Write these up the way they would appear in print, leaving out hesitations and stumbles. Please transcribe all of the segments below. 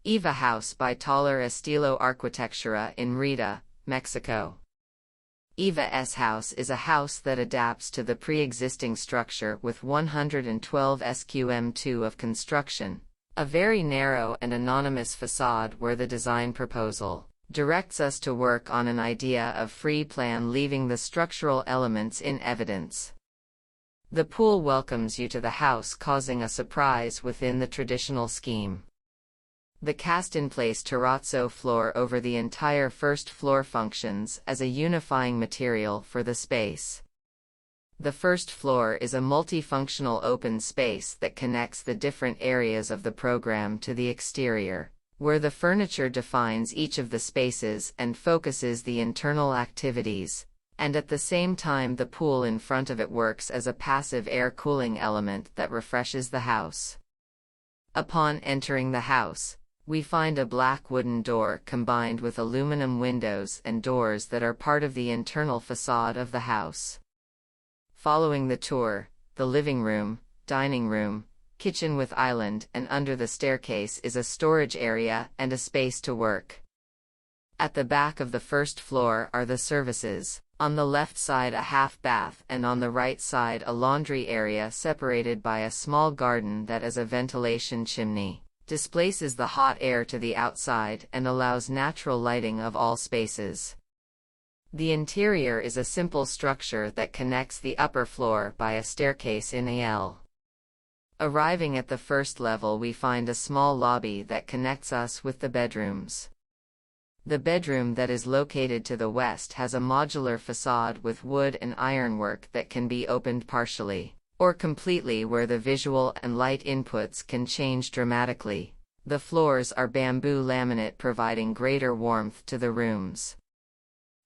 EVA House by Taller Estilo Arquitectura in Mérida, Mexico. EVA house is a house that adapts to the pre-existing structure with 112 SQM2 of construction, a very narrow and anonymous facade where the design proposal directs us to work on an idea of free plan, leaving the structural elements in evidence. The pool welcomes you to the house, causing a surprise within the traditional scheme. The cast-in-place terrazzo floor over the entire first floor functions as a unifying material for the space. The first floor is a multifunctional open space that connects the different areas of the program to the exterior, where the furniture defines each of the spaces and focuses the internal activities, and at the same time the pool in front of it works as a passive air cooling element that refreshes the house. Upon entering the house, we find a black wooden door combined with aluminum windows and doors that are part of the internal facade of the house. Following the tour, the living room, dining room, kitchen with island and under the staircase is a storage area and a space to work. At the back of the first floor are the services, on the left side a half bath and on the right side a laundry area separated by a small garden that as a ventilation chimney displaces the hot air to the outside and allows natural lighting of all spaces. The interior is a simple structure that connects the upper floor by a staircase in a L. Arriving at the first level, we find a small lobby that connects us with the bedrooms. The bedroom that is located to the west has a modular facade with wood and ironwork that can be opened partially or completely, where the visual and light inputs can change dramatically. The floors are bamboo laminate, providing greater warmth to the rooms.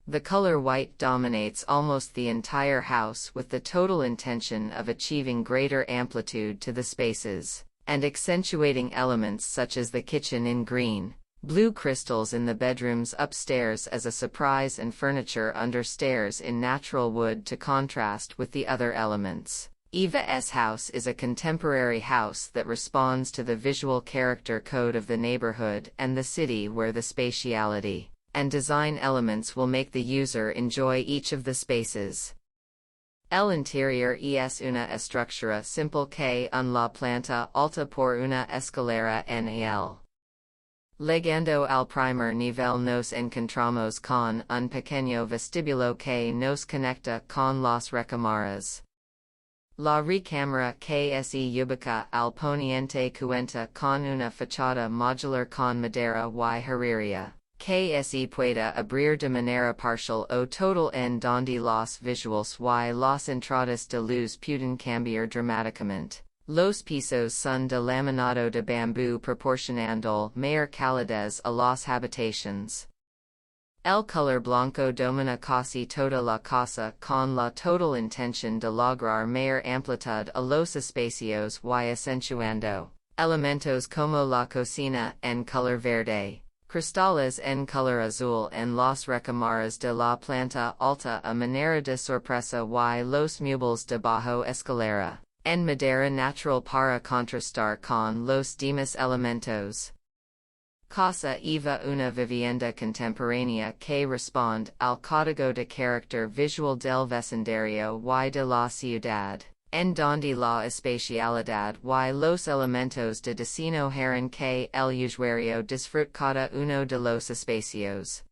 The color white dominates almost the entire house, with the total intention of achieving greater amplitude to the spaces, and accentuating elements such as the kitchen in green, blue crystals in the bedrooms upstairs as a surprise, and furniture under stairs in natural wood to contrast with the other elements. EVA's house is a contemporary house that responds to the visual character code of the neighborhood and the city, where the spatiality and design elements will make the user enjoy each of the spaces. El interior es una estructura simple que en la planta alta por una escalera NAL. Llegando al primer nivel nos encontramos con un pequeño vestíbulo que nos conecta con las recámaras. La recámara que se ubica al poniente cuenta con una fachada modular con madera y herrería, que se puede abrir de manera parcial o total, en donde los visuals y las entradas de luz pueden cambiar dramáticamente. Los pisos son de laminado de bambú, proporcionando mayor calidez a las habitaciones. El color blanco domina casi toda la casa, con la total intención de lograr mayor amplitud a los espacios y acentuando elementos como la cocina en color verde, cristales en color azul en las recámaras de la planta alta a manera de sorpresa, y los muebles de bajo escalera en madera natural para contrastar con los demás elementos. Casa EVA una vivienda contemporánea que responde al código de carácter visual del vecindario y de la ciudad, en donde la espacialidad y los elementos de diseño harán que el usuario disfrute cada uno de los espacios.